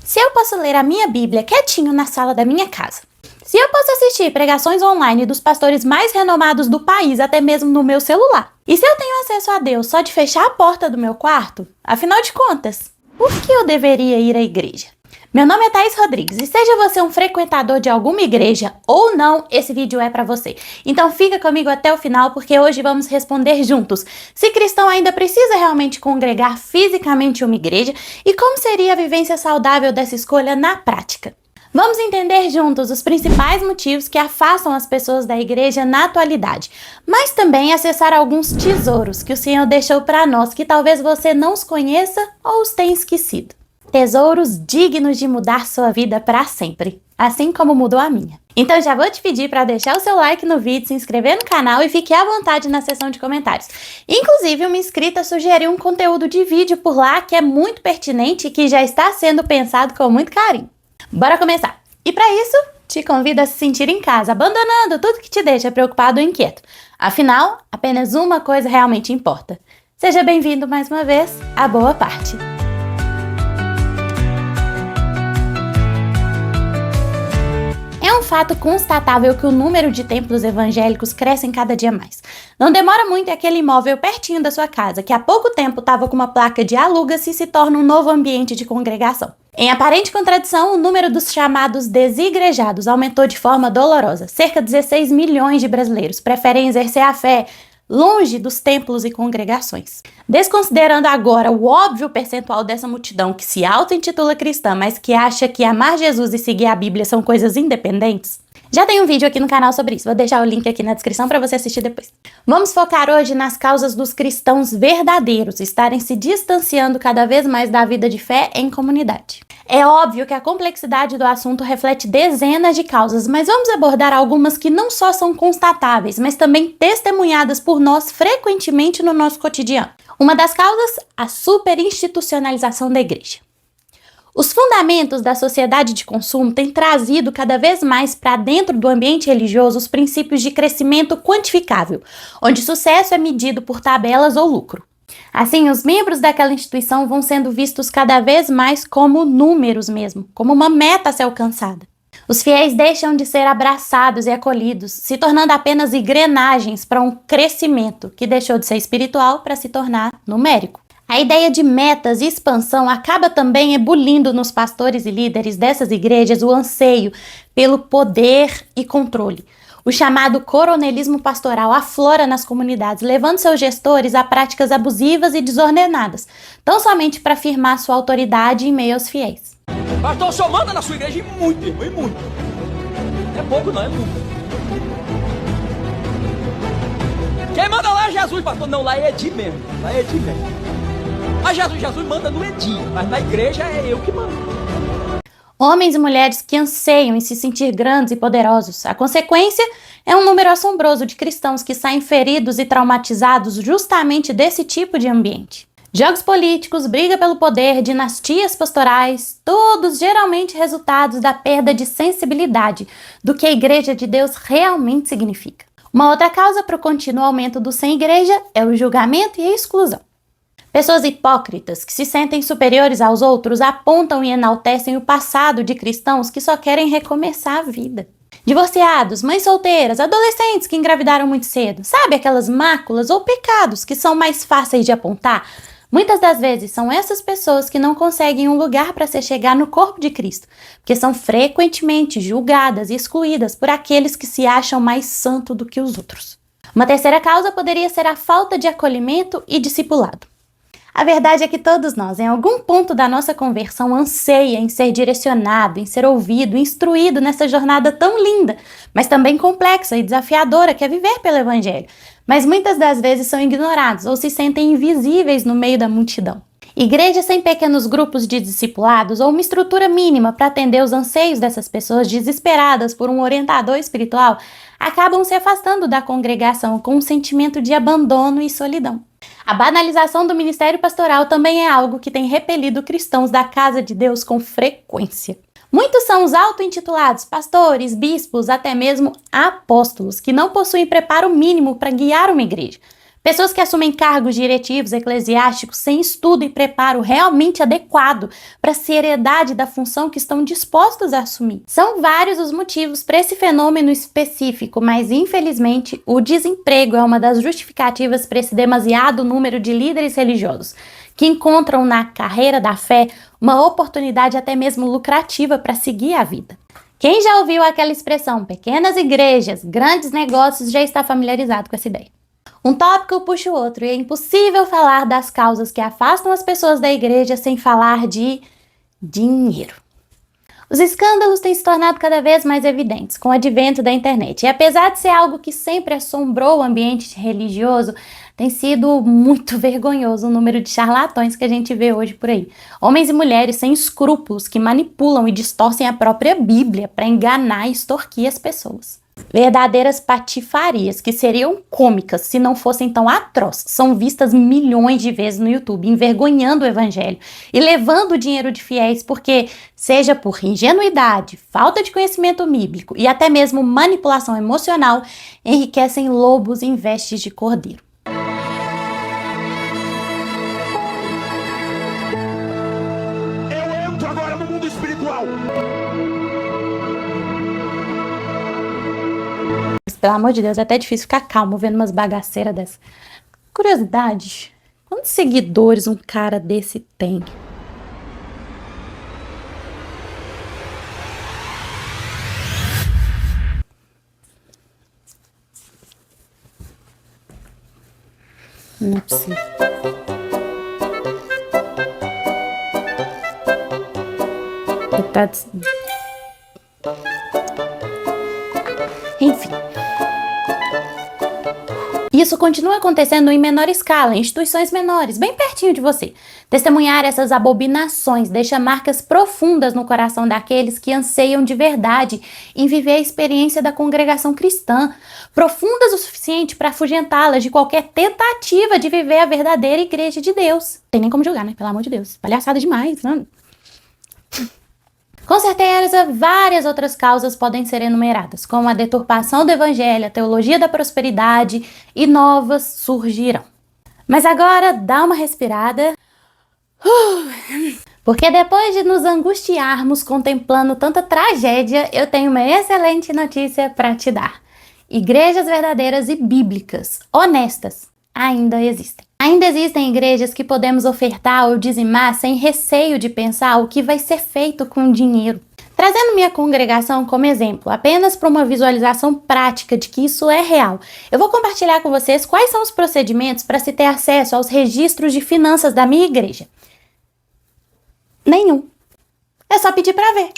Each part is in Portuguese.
Se eu posso ler a minha Bíblia quietinho na sala da minha casa, se eu posso assistir pregações online dos pastores mais renomados do país, até mesmo no meu celular, e se eu tenho acesso a Deus só de fechar a porta do meu quarto, afinal de contas, por que eu deveria ir à igreja? Meu nome é Thaís Rodrigues e seja você um frequentador de alguma igreja ou não, esse vídeo é para você. Então fica comigo até o final porque hoje vamos responder juntos se cristão ainda precisa realmente congregar fisicamente em uma igreja e como seria a vivência saudável dessa escolha na prática. Vamos entender juntos os principais motivos que afastam as pessoas da igreja na atualidade, mas também acessar alguns tesouros que o Senhor deixou para nós que talvez você não os conheça ou os tenha esquecido. Tesouros dignos de mudar sua vida para sempre, assim como mudou a minha. Então já vou te pedir para deixar o seu like no vídeo, se inscrever no canal e fique à vontade na seção de comentários. Inclusive, uma inscrita sugeriu um conteúdo de vídeo por lá que é muito pertinente e que já está sendo pensado com muito carinho. Bora começar! E para isso, te convido a se sentir em casa, abandonando tudo que te deixa preocupado ou inquieto. Afinal, apenas uma coisa realmente importa. Seja bem-vindo mais uma vez à Boa Parte. É um fato constatável que o número de templos evangélicos cresce cada dia mais. Não demora muito e aquele imóvel pertinho da sua casa, que há pouco tempo estava com uma placa de aluga-se, se torna um novo ambiente de congregação. Em aparente contradição, o número dos chamados desigrejados aumentou de forma dolorosa. Cerca de 16 milhões de brasileiros preferem exercer a fé longe dos templos e congregações. Desconsiderando agora o óbvio percentual dessa multidão que se auto-intitula cristã, mas que acha que amar Jesus e seguir a Bíblia são coisas independentes, já tem um vídeo aqui no canal sobre isso, vou deixar o link aqui na descrição para você assistir depois. Vamos focar hoje nas causas dos cristãos verdadeiros estarem se distanciando cada vez mais da vida de fé em comunidade. É óbvio que a complexidade do assunto reflete dezenas de causas, mas vamos abordar algumas que não só são constatáveis, mas também testemunhadas por nós frequentemente no nosso cotidiano. Uma das causas, a superinstitucionalização da igreja. Os fundamentos da sociedade de consumo têm trazido cada vez mais para dentro do ambiente religioso os princípios de crescimento quantificável, onde sucesso é medido por tabelas ou lucro. Assim, os membros daquela instituição vão sendo vistos cada vez mais como números mesmo, como uma meta a ser alcançada. Os fiéis deixam de ser abraçados e acolhidos, se tornando apenas engrenagens para um crescimento que deixou de ser espiritual para se tornar numérico. A ideia de metas e expansão acaba também ebulindo nos pastores e líderes dessas igrejas o anseio pelo poder e controle. O chamado coronelismo pastoral aflora nas comunidades, levando seus gestores a práticas abusivas e desordenadas, tão somente para afirmar sua autoridade em meio aos fiéis. Pastor, o senhor manda na sua igreja e muito, irmão, e muito. É pouco não, é muito. Quem manda lá é Jesus, pastor. Não, lá é Edi mesmo. Lá é Edi mesmo. Mas Jesus manda no Edi, mas na igreja é eu que mando. Homens e mulheres que anseiam em se sentir grandes e poderosos. A consequência é um número assombroso de cristãos que saem feridos e traumatizados justamente desse tipo de ambiente. Jogos políticos, briga pelo poder, dinastias pastorais, todos geralmente resultados da perda de sensibilidade do que a Igreja de Deus realmente significa. Uma outra causa para o contínuo aumento do sem igreja é o julgamento e a exclusão. Pessoas hipócritas que se sentem superiores aos outros apontam e enaltecem o passado de cristãos que só querem recomeçar a vida. Divorciados, mães solteiras, adolescentes que engravidaram muito cedo, sabe aquelas máculas ou pecados que são mais fáceis de apontar? Muitas das vezes são essas pessoas que não conseguem um lugar para se chegar no corpo de Cristo, porque são frequentemente julgadas e excluídas por aqueles que se acham mais santos do que os outros. Uma terceira causa poderia ser a falta de acolhimento e discipulado. A verdade é que todos nós, em algum ponto da nossa conversão, anseia em ser direcionado, em ser ouvido, instruído nessa jornada tão linda, mas também complexa e desafiadora que é viver pelo Evangelho. Mas muitas das vezes são ignorados ou se sentem invisíveis no meio da multidão. Igrejas sem pequenos grupos de discipulados ou uma estrutura mínima para atender os anseios dessas pessoas desesperadas por um orientador espiritual acabam se afastando da congregação com um sentimento de abandono e solidão. A banalização do ministério pastoral também é algo que tem repelido cristãos da casa de Deus com frequência. Muitos são os auto-intitulados pastores, bispos, até mesmo apóstolos, que não possuem preparo mínimo para guiar uma igreja. Pessoas que assumem cargos diretivos eclesiásticos sem estudo e preparo realmente adequado para a seriedade da função que estão dispostos a assumir. São vários os motivos para esse fenômeno específico, mas infelizmente o desemprego é uma das justificativas para esse demasiado número de líderes religiosos que encontram na carreira da fé uma oportunidade até mesmo lucrativa para seguir a vida. Quem já ouviu aquela expressão pequenas igrejas, grandes negócios, já está familiarizado com essa ideia. Um tópico puxa o outro e é impossível falar das causas que afastam as pessoas da igreja sem falar de dinheiro. Os escândalos têm se tornado cada vez mais evidentes com o advento da internet. E apesar de ser algo que sempre assombrou o ambiente religioso, tem sido muito vergonhoso o número de charlatões que a gente vê hoje por aí. Homens e mulheres sem escrúpulos que manipulam e distorcem a própria Bíblia para enganar e extorquir as pessoas. Verdadeiras patifarias que seriam cômicas se não fossem tão atrozes, são vistas milhões de vezes no YouTube, envergonhando o evangelho e levando o dinheiro de fiéis porque, seja por ingenuidade, falta de conhecimento bíblico e até mesmo manipulação emocional, enriquecem lobos em vestes de cordeiro. Eu entro agora no mundo espiritual. Pelo amor de Deus, é até difícil ficar calmo vendo umas bagaceiras dessas. Curiosidade, quantos seguidores um cara desse tem? Não é possível. Coitados. Enfim. Isso continua acontecendo em menor escala, em instituições menores, bem pertinho de você. Testemunhar essas abominações deixa marcas profundas no coração daqueles que anseiam de verdade em viver a experiência da congregação cristã, profundas o suficiente para afugentá-las de qualquer tentativa de viver a verdadeira igreja de Deus. Não tem nem como julgar, né? Pelo amor de Deus. Palhaçada demais, né? Com certeza, várias outras causas podem ser enumeradas, como a deturpação do evangelho, a teologia da prosperidade e novas surgirão. Mas agora, dá uma respirada, porque depois de nos angustiarmos contemplando tanta tragédia, eu tenho uma excelente notícia para te dar. Igrejas verdadeiras e bíblicas, honestas, ainda existem. Ainda existem igrejas que podemos ofertar ou dizimar sem receio de pensar o que vai ser feito com o dinheiro. Trazendo minha congregação como exemplo, apenas para uma visualização prática de que isso é real, eu vou compartilhar com vocês quais são os procedimentos para se ter acesso aos registros de finanças da minha igreja. Nenhum. É só pedir para ver.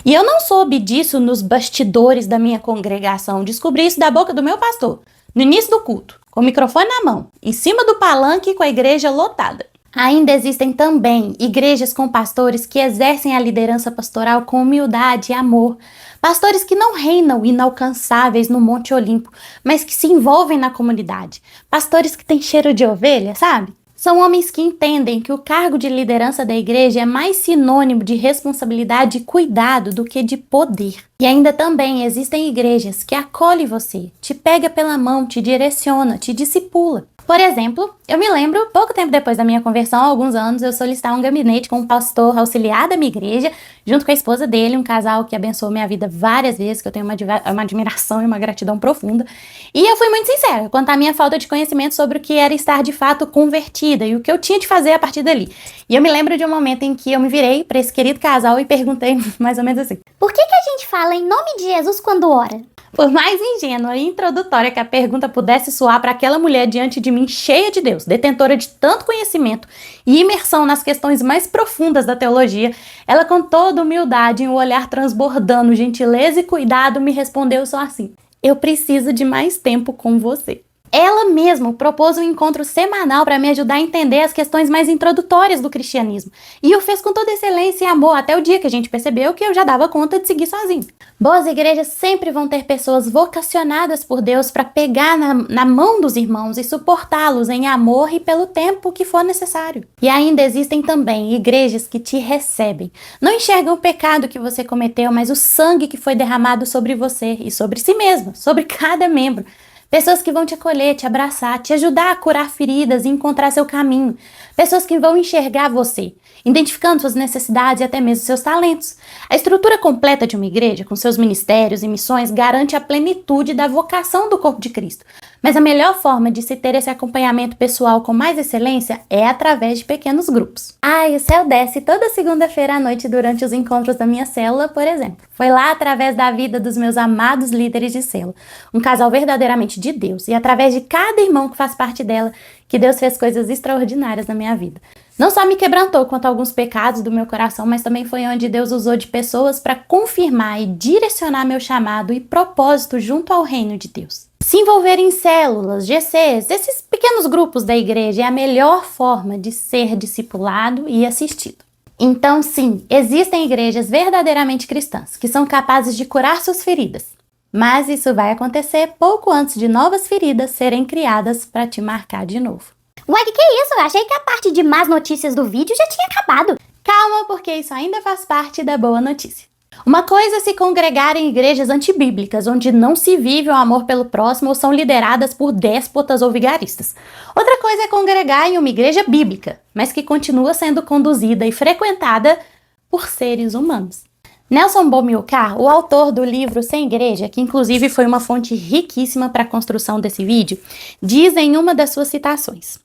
E eu não soube disso nos bastidores da minha congregação, descobri isso da boca do meu pastor, no início do culto, com o microfone na mão, em cima do palanque com a igreja lotada. Ainda existem também igrejas com pastores que exercem a liderança pastoral com humildade e amor. Pastores que não reinam inalcançáveis no Monte Olimpo, mas que se envolvem na comunidade. Pastores que têm cheiro de ovelha, sabe? São homens que entendem que o cargo de liderança da igreja é mais sinônimo de responsabilidade e cuidado do que de poder. E ainda também existem igrejas que acolhem você, te pega pela mão, te direciona, te discipula. Por exemplo, eu me lembro, pouco tempo depois da minha conversão, há alguns anos, eu solicitar um gabinete com um pastor auxiliar da minha igreja, junto com a esposa dele, um casal que abençoou minha vida várias vezes, que eu tenho uma admiração e uma gratidão profunda. E eu fui muito sincera quanto à minha falta de conhecimento sobre o que era estar de fato convertida e o que eu tinha de fazer a partir dali. E eu me lembro de um momento em que eu me virei para esse querido casal e perguntei mais ou menos assim: por que a gente fala em nome de Jesus quando ora? Por mais ingênua e introdutória que a pergunta pudesse soar para aquela mulher diante de mim, cheia de Deus, detentora de tanto conhecimento e imersão nas questões mais profundas da teologia, ela com toda humildade e um olhar transbordando gentileza e cuidado me respondeu só assim: eu preciso de mais tempo com você. Ela mesma propôs um encontro semanal para me ajudar a entender as questões mais introdutórias do cristianismo. E o fez com toda excelência e amor, até o dia que a gente percebeu que eu já dava conta de seguir sozinho. Boas igrejas sempre vão ter pessoas vocacionadas por Deus para pegar na mão dos irmãos e suportá-los em amor e pelo tempo que for necessário. E ainda existem também igrejas que te recebem. Não enxergam o pecado que você cometeu, mas o sangue que foi derramado sobre você e sobre si mesmo, sobre cada membro. Pessoas que vão te acolher, te abraçar, te ajudar a curar feridas e encontrar seu caminho. Pessoas que vão enxergar você, identificando suas necessidades e até mesmo seus talentos. A estrutura completa de uma igreja, com seus ministérios e missões, garante a plenitude da vocação do corpo de Cristo. Mas a melhor forma de se ter esse acompanhamento pessoal com mais excelência é através de pequenos grupos. O céu desce toda segunda-feira à noite durante os encontros da minha célula, por exemplo. Foi lá através da vida dos meus amados líderes de célula, um casal verdadeiramente de Deus, e através de cada irmão que faz parte dela, que Deus fez coisas extraordinárias na minha vida. Não só me quebrantou quanto a alguns pecados do meu coração, mas também foi onde Deus usou de pessoas para confirmar e direcionar meu chamado e propósito junto ao reino de Deus. Se envolver em células, GCs, esses pequenos grupos da igreja é a melhor forma de ser discipulado e assistido. Então, sim, existem igrejas verdadeiramente cristãs que são capazes de curar suas feridas. Mas isso vai acontecer pouco antes de novas feridas serem criadas para te marcar de novo. Ué, que é isso? Eu achei que a parte de más notícias do vídeo já tinha acabado. Calma, porque isso ainda faz parte da boa notícia. Uma coisa é se congregar em igrejas antibíblicas, onde não se vive o amor pelo próximo ou são lideradas por déspotas ou vigaristas. Outra coisa é congregar em uma igreja bíblica, mas que continua sendo conduzida e frequentada por seres humanos. Nelson Bomilcar, o autor do livro Sem Igreja, que inclusive foi uma fonte riquíssima para a construção desse vídeo, diz em uma das suas citações: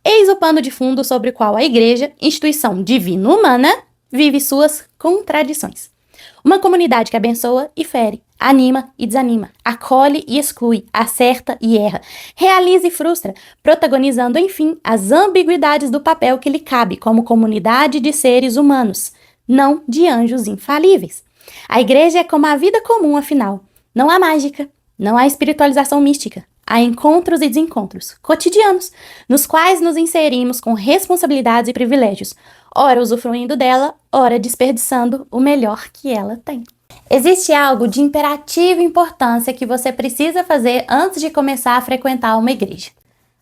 eis o pano de fundo sobre o qual a igreja, instituição divino-humana, vive suas contradições. Uma comunidade que abençoa e fere, anima e desanima, acolhe e exclui, acerta e erra, realiza e frustra, protagonizando, enfim, as ambiguidades do papel que lhe cabe como comunidade de seres humanos, não de anjos infalíveis. A igreja é como a vida comum, afinal. Não há mágica, não há espiritualização mística. Há encontros e desencontros cotidianos, nos quais nos inserimos com responsabilidades e privilégios, ora usufruindo dela, ora desperdiçando o melhor que ela tem. Existe algo de imperativa importância que você precisa fazer antes de começar a frequentar uma igreja.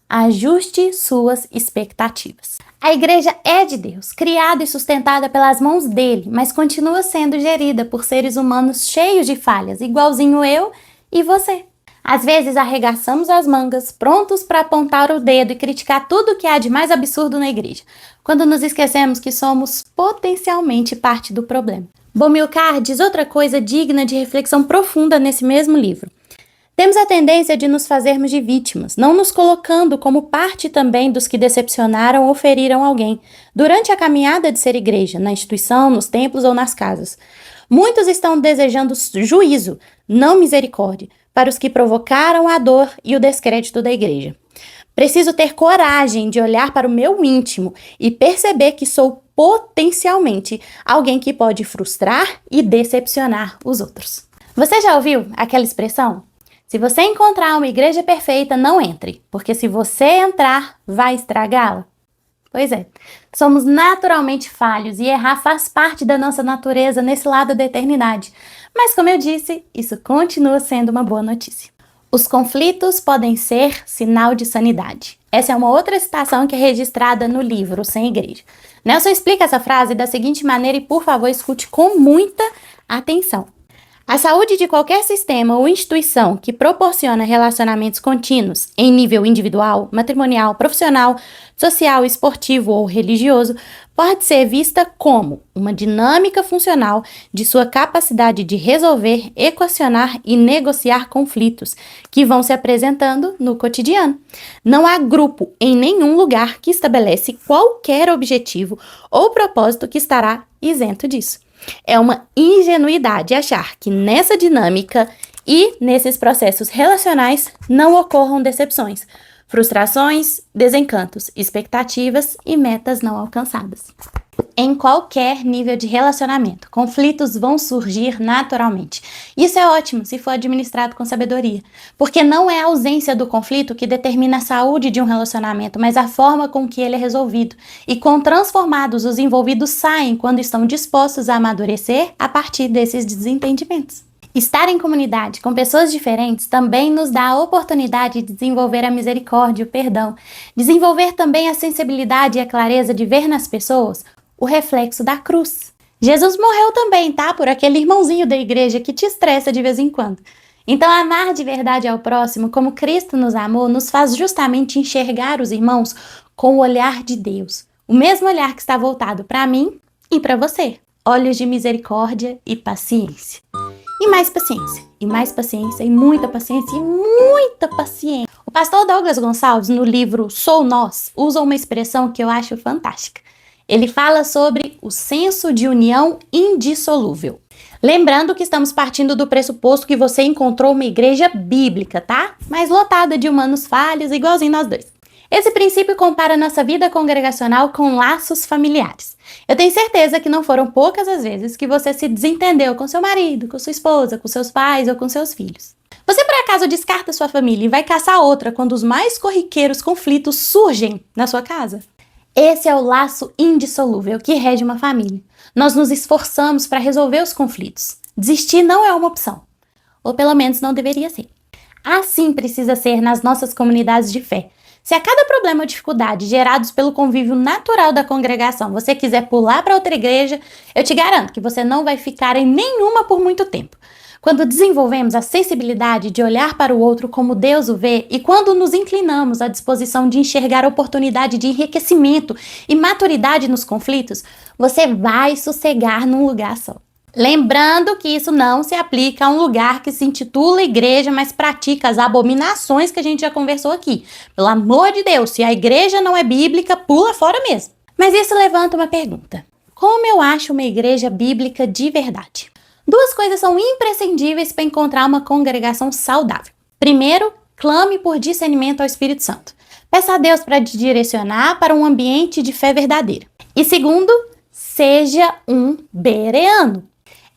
Ajuste suas expectativas. A igreja é de Deus, criada e sustentada pelas mãos dele, mas continua sendo gerida por seres humanos cheios de falhas, igualzinho eu e você. Às vezes arregaçamos as mangas, prontos para apontar o dedo e criticar tudo o que há de mais absurdo na igreja, quando nos esquecemos que somos potencialmente parte do problema. Bomilcar diz outra coisa digna de reflexão profunda nesse mesmo livro. Temos a tendência de nos fazermos de vítimas, não nos colocando como parte também dos que decepcionaram ou feriram alguém durante a caminhada de ser igreja, na instituição, nos templos ou nas casas. Muitos estão desejando juízo, não misericórdia, para os que provocaram a dor e o descrédito da igreja. Preciso ter coragem de olhar para o meu íntimo e perceber que sou potencialmente alguém que pode frustrar e decepcionar os outros. Você já ouviu aquela expressão? Se você encontrar uma igreja perfeita, não entre, porque se você entrar, vai estragá-la. Pois é, somos naturalmente falhos e errar faz parte da nossa natureza nesse lado da eternidade. Mas, como eu disse, isso continua sendo uma boa notícia. Os conflitos podem ser sinal de sanidade. Essa é uma outra citação que é registrada no livro Sem Igreja. Nelson explica essa frase da seguinte maneira e, por favor, escute com muita atenção. A saúde de qualquer sistema ou instituição que proporciona relacionamentos contínuos em nível individual, matrimonial, profissional, social, esportivo ou religioso pode ser vista como uma dinâmica funcional de sua capacidade de resolver, equacionar e negociar conflitos que vão se apresentando no cotidiano. Não há grupo em nenhum lugar que estabelece qualquer objetivo ou propósito que estará isento disso. É uma ingenuidade achar que nessa dinâmica e nesses processos relacionais não ocorram decepções, frustrações, desencantos, expectativas e metas não alcançadas. Em qualquer nível de relacionamento, conflitos vão surgir naturalmente. Isso é ótimo se for administrado com sabedoria, porque não é a ausência do conflito que determina a saúde de um relacionamento, mas a forma com que ele é resolvido. E quão transformados os envolvidos saem quando estão dispostos a amadurecer a partir desses desentendimentos. Estar em comunidade com pessoas diferentes também nos dá a oportunidade de desenvolver a misericórdia e o perdão, desenvolver também a sensibilidade e a clareza de ver nas pessoas o reflexo da cruz. Jesus morreu também, tá? Por aquele irmãozinho da igreja que te estressa de vez em quando. Então, amar de verdade ao próximo, como Cristo nos amou, nos faz justamente enxergar os irmãos com o olhar de Deus. O mesmo olhar que está voltado para mim e para você. Olhos de misericórdia e paciência. E mais paciência, e mais paciência, e muita paciência, e muita paciência. O pastor Douglas Gonçalves, no livro Sou Nós, usa uma expressão que eu acho fantástica. Ele fala sobre o senso de união indissolúvel. Lembrando que estamos partindo do pressuposto que você encontrou uma igreja bíblica, tá? Mas lotada de humanos falhos, igualzinho nós dois. Esse princípio compara nossa vida congregacional com laços familiares. Eu tenho certeza que não foram poucas as vezes que você se desentendeu com seu marido, com sua esposa, com seus pais ou com seus filhos. Você por acaso descarta sua família e vai caçar outra quando os mais corriqueiros conflitos surgem na sua casa? Esse é o laço indissolúvel que rege uma família. Nós nos esforçamos para resolver os conflitos. Desistir não é uma opção. Ou pelo menos não deveria ser. Assim precisa ser nas nossas comunidades de fé. Se a cada problema ou dificuldade gerados pelo convívio natural da congregação você quiser pular para outra igreja, eu te garanto que você não vai ficar em nenhuma por muito tempo. Quando desenvolvemos a sensibilidade de olhar para o outro como Deus o vê e quando nos inclinamos à disposição de enxergar oportunidade de enriquecimento e maturidade nos conflitos, você vai sossegar num lugar só. Lembrando que isso não se aplica a um lugar que se intitula igreja, mas pratica as abominações que a gente já conversou aqui. Pelo amor de Deus, se a igreja não é bíblica, pula fora mesmo. Mas isso levanta uma pergunta. Como eu acho uma igreja bíblica de verdade? Duas coisas são imprescindíveis para encontrar uma congregação saudável. Primeiro, clame por discernimento ao Espírito Santo. Peça a Deus para te direcionar para um ambiente de fé verdadeira. E segundo, seja um bereano.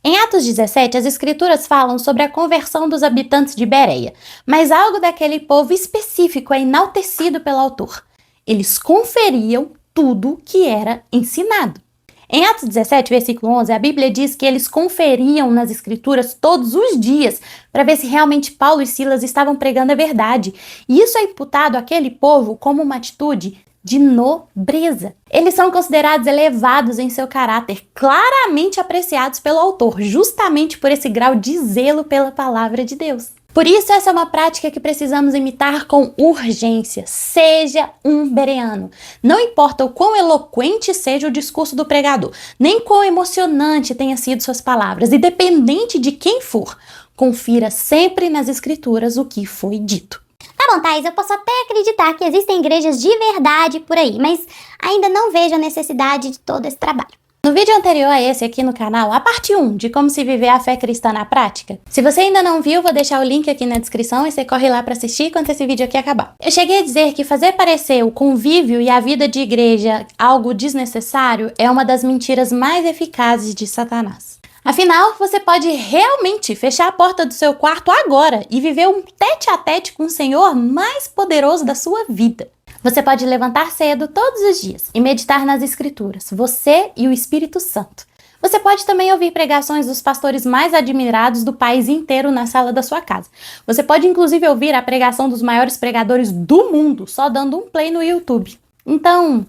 Em Atos 17, as escrituras falam sobre a conversão dos habitantes de Bereia, mas algo daquele povo específico é enaltecido pelo autor. Eles conferiam tudo que era ensinado. Em Atos 17, versículo 11, a Bíblia diz que eles conferiam nas escrituras todos os dias para ver se realmente Paulo e Silas estavam pregando a verdade. E isso é imputado àquele povo como uma atitude de nobreza. Eles são considerados elevados em seu caráter, claramente apreciados pelo autor, justamente por esse grau de zelo pela palavra de Deus. Por isso, essa é uma prática que precisamos imitar com urgência. Seja um bereano. Não importa o quão eloquente seja o discurso do pregador, nem quão emocionante tenha sido suas palavras, independente de quem for, confira sempre nas escrituras o que foi dito. Tá bom, Thaís, eu posso até acreditar que existem igrejas de verdade por aí, mas ainda não vejo a necessidade de todo esse trabalho. No vídeo anterior a esse aqui no canal, a parte 1 de como se viver a fé cristã na prática, se você ainda não viu, vou deixar o link aqui na descrição e você corre lá para assistir quando esse vídeo aqui acabar. Eu cheguei a dizer que fazer parecer o convívio e a vida de igreja algo desnecessário é uma das mentiras mais eficazes de Satanás. Afinal, você pode realmente fechar a porta do seu quarto agora e viver um tete-a-tete com o Senhor mais poderoso da sua vida. Você pode levantar cedo todos os dias e meditar nas Escrituras, você e o Espírito Santo. Você pode também ouvir pregações dos pastores mais admirados do país inteiro na sala da sua casa. Você pode inclusive ouvir a pregação dos maiores pregadores do mundo só dando um play no YouTube. Então,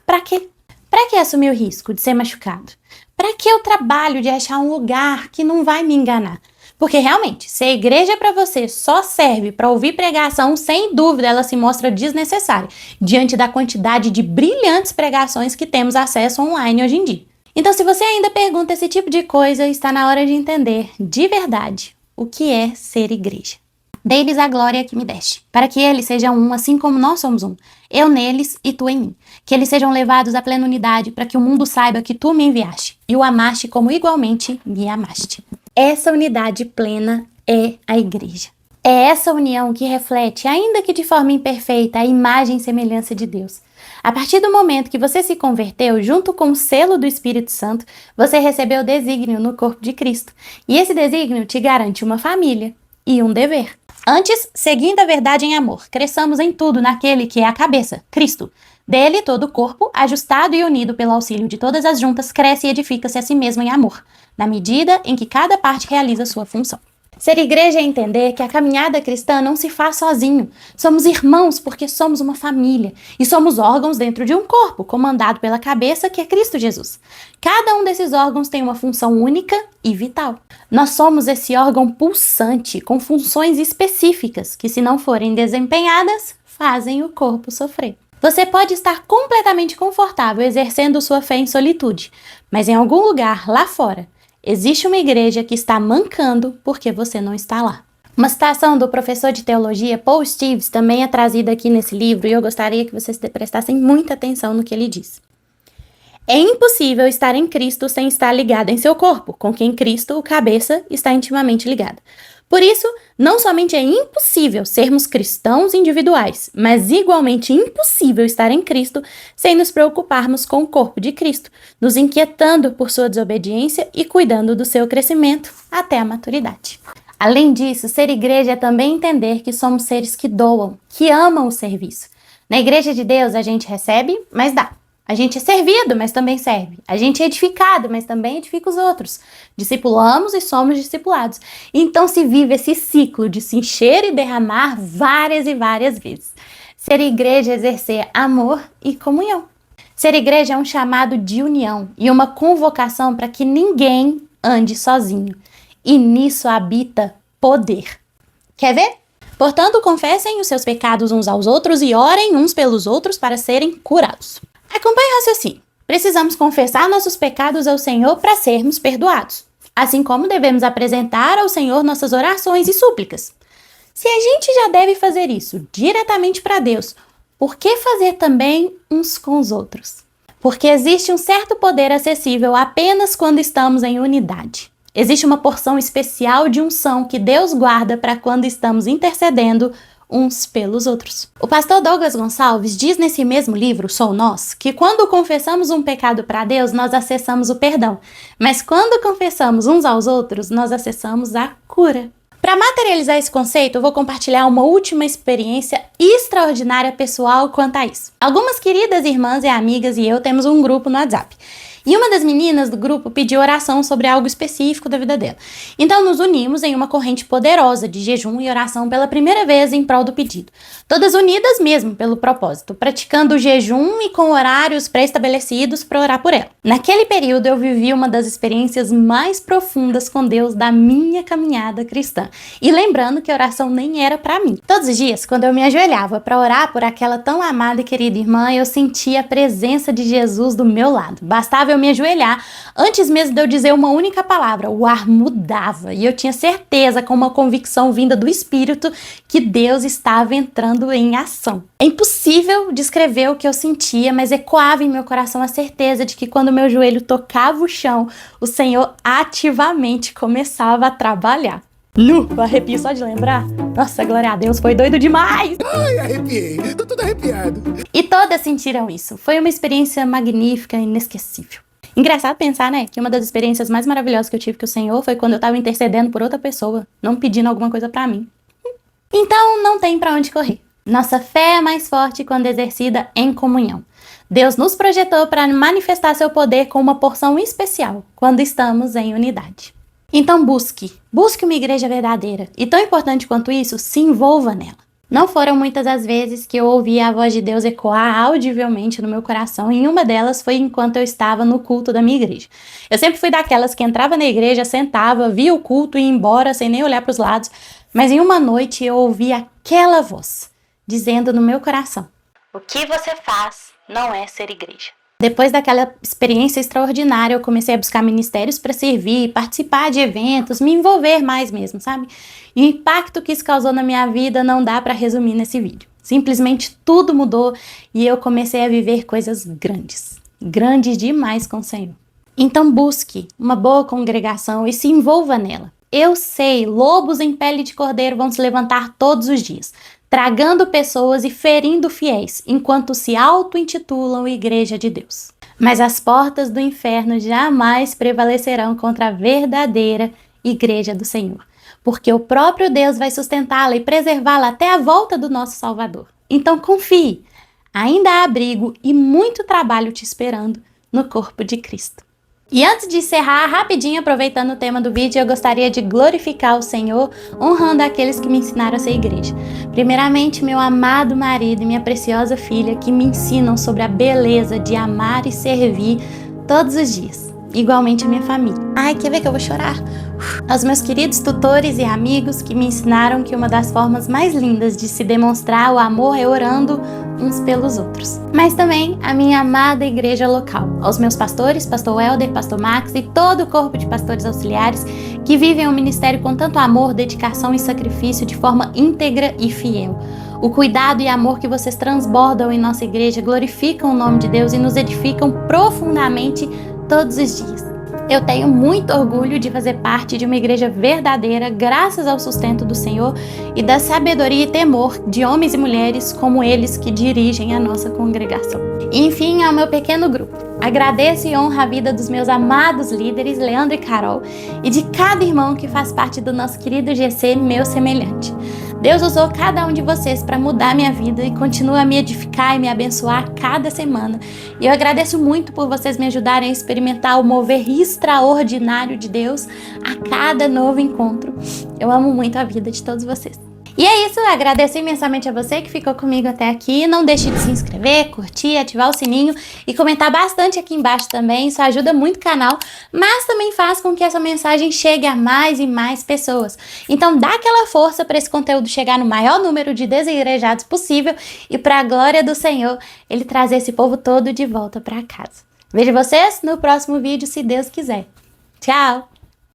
pra quê? Pra que assumir o risco de ser machucado? Para que o trabalho de achar um lugar que não vai me enganar? Porque realmente, se a igreja para você só serve para ouvir pregação, sem dúvida ela se mostra desnecessária, diante da quantidade de brilhantes pregações que temos acesso online hoje em dia. Então, se você ainda pergunta esse tipo de coisa, está na hora de entender, de verdade, o que é ser igreja. Dei-lhes a glória que me deste, para que eles sejam um, assim como nós somos um, eu neles e tu em mim. Que eles sejam levados à plena unidade, para que o mundo saiba que tu me enviaste, e o amaste como igualmente me amaste. Essa unidade plena é a igreja. É essa união que reflete, ainda que de forma imperfeita, a imagem e semelhança de Deus. A partir do momento que você se converteu, junto com o selo do Espírito Santo, você recebeu o desígnio no corpo de Cristo. E esse desígnio te garante uma família e um dever. Antes, seguindo a verdade em amor, cresçamos em tudo naquele que é a cabeça, Cristo. Dele, todo o corpo, ajustado e unido pelo auxílio de todas as juntas, cresce e edifica-se a si mesmo em amor, na medida em que cada parte realiza sua função. Ser igreja é entender que a caminhada cristã não se faz sozinho. Somos irmãos porque somos uma família e somos órgãos dentro de um corpo, comandado pela cabeça que é Cristo Jesus. Cada um desses órgãos tem uma função única e vital. Nós somos esse órgão pulsante com funções específicas que, se não forem desempenhadas, fazem o corpo sofrer. Você pode estar completamente confortável exercendo sua fé em solitude, mas em algum lugar lá fora, existe uma igreja que está mancando porque você não está lá. Uma citação do professor de teologia Paul Steves também é trazida aqui nesse livro e eu gostaria que vocês prestassem muita atenção no que ele diz. É impossível estar em Cristo sem estar ligado em seu corpo, com quem Cristo, o cabeça, está intimamente ligado. Por isso, não somente é impossível sermos cristãos individuais, mas igualmente impossível estar em Cristo sem nos preocuparmos com o corpo de Cristo, nos inquietando por sua desobediência e cuidando do seu crescimento até a maturidade. Além disso, ser igreja é também entender que somos seres que doam, que amam o serviço. Na igreja de Deus, a gente recebe, mas dá. A gente é servido, mas também serve. A gente é edificado, mas também edifica os outros. Discipulamos e somos discipulados. Então se vive esse ciclo de se encher e derramar várias e várias vezes. Ser igreja é exercer amor e comunhão. Ser igreja é um chamado de união e uma convocação para que ninguém ande sozinho. E nisso habita poder. Quer ver? Portanto, confessem os seus pecados uns aos outros e orem uns pelos outros para serem curados. Acompanhe o raciocínio. Precisamos confessar nossos pecados ao Senhor para sermos perdoados. Assim como devemos apresentar ao Senhor nossas orações e súplicas. Se a gente já deve fazer isso diretamente para Deus, por que fazer também uns com os outros? Porque existe um certo poder acessível apenas quando estamos em unidade. Existe uma porção especial de unção que Deus guarda para quando estamos intercedendo uns pelos outros. O pastor Douglas Gonçalves diz nesse mesmo livro, Sou Nós, que quando confessamos um pecado para Deus, nós acessamos o perdão. Mas quando confessamos uns aos outros, nós acessamos a cura. Para materializar esse conceito, eu vou compartilhar uma última experiência extraordinária pessoal quanto a isso. Algumas queridas irmãs e amigas e eu temos um grupo no WhatsApp. E uma das meninas do grupo pediu oração sobre algo específico da vida dela. Então nos unimos em uma corrente poderosa de jejum e oração pela primeira vez em prol do pedido. Todas unidas mesmo pelo propósito, praticando o jejum e com horários pré-estabelecidos para orar por ela. Naquele período eu vivi uma das experiências mais profundas com Deus da minha caminhada cristã. E lembrando que a oração nem era para mim. Todos os dias, quando eu me ajoelhava para orar por aquela tão amada e querida irmã, eu sentia a presença de Jesus do meu lado. Bastava eu me ajoelhar, antes mesmo de eu dizer uma única palavra, o ar mudava e eu tinha certeza, com uma convicção vinda do Espírito, que Deus estava entrando em ação. É impossível descrever o que eu sentia, mas ecoava em meu coração a certeza de que quando meu joelho tocava o chão, o Senhor ativamente começava a trabalhar. Eu arrepio só de lembrar. Nossa, glória a Deus, foi doido demais! Ai, arrepiei, tô todo arrepiado. E todas sentiram isso. Foi uma experiência magnífica e inesquecível. Engraçado pensar, né, que uma das experiências mais maravilhosas que eu tive com o Senhor foi quando eu tava intercedendo por outra pessoa, não pedindo alguma coisa pra mim. Então, não tem pra onde correr. Nossa fé é mais forte quando exercida em comunhão. Deus nos projetou para manifestar seu poder com uma porção especial, quando estamos em unidade. Então busque uma igreja verdadeira. E tão importante quanto isso, se envolva nela. Não foram muitas as vezes que eu ouvi a voz de Deus ecoar audivelmente no meu coração, e em uma delas foi enquanto eu estava no culto da minha igreja. Eu sempre fui daquelas que entrava na igreja, sentava, via o culto e ia embora sem nem olhar para os lados, mas em uma noite eu ouvi aquela voz, dizendo no meu coração: o que você faz não é ser igreja. Depois daquela experiência extraordinária, eu comecei a buscar ministérios para servir, participar de eventos, me envolver mais mesmo, sabe? E o impacto que isso causou na minha vida não dá para resumir nesse vídeo. Simplesmente tudo mudou e eu comecei a viver coisas grandes. Grandes demais com o Senhor. Então busque uma boa congregação e se envolva nela. Eu sei, lobos em pele de cordeiro vão se levantar todos os dias, tragando pessoas e ferindo fiéis, enquanto se auto-intitulam Igreja de Deus. Mas as portas do inferno jamais prevalecerão contra a verdadeira Igreja do Senhor, porque o próprio Deus vai sustentá-la e preservá-la até a volta do nosso Salvador. Então confie, ainda há abrigo e muito trabalho te esperando no corpo de Cristo. E antes de encerrar, rapidinho, aproveitando o tema do vídeo, eu gostaria de glorificar o Senhor, honrando aqueles que me ensinaram a ser igreja. Primeiramente, meu amado marido e minha preciosa filha, que me ensinam sobre a beleza de amar e servir todos os dias. Igualmente a minha família. Ai, quer ver que eu vou chorar? Aos meus queridos tutores e amigos que me ensinaram que uma das formas mais lindas de se demonstrar o amor é orando uns pelos outros. Mas também a minha amada igreja local. Aos meus pastores, pastor Helder, pastor Max e todo o corpo de pastores auxiliares que vivem o ministério com tanto amor, dedicação e sacrifício de forma íntegra e fiel. O cuidado e amor que vocês transbordam em nossa igreja glorificam o nome de Deus e nos edificam profundamente todos os dias. Eu tenho muito orgulho de fazer parte de uma igreja verdadeira, graças ao sustento do Senhor e da sabedoria e temor de homens e mulheres como eles que dirigem a nossa congregação. E, enfim, ao meu pequeno grupo, agradeço e honro a vida dos meus amados líderes, Leandro e Carol, e de cada irmão que faz parte do nosso querido GC, meu semelhante. Deus usou cada um de vocês para mudar minha vida e continua a me edificar e me abençoar cada semana. E eu agradeço muito por vocês me ajudarem a experimentar o mover extraordinário de Deus a cada novo encontro. Eu amo muito a vida de todos vocês. E é isso, agradeço imensamente a você que ficou comigo até aqui. Não deixe de se inscrever, curtir, ativar o sininho e comentar bastante aqui embaixo também. Isso ajuda muito o canal, mas também faz com que essa mensagem chegue a mais e mais pessoas. Então dá aquela força para esse conteúdo chegar no maior número de desigrejados possível e para a glória do Senhor, Ele trazer esse povo todo de volta para casa. Vejo vocês no próximo vídeo, se Deus quiser. Tchau!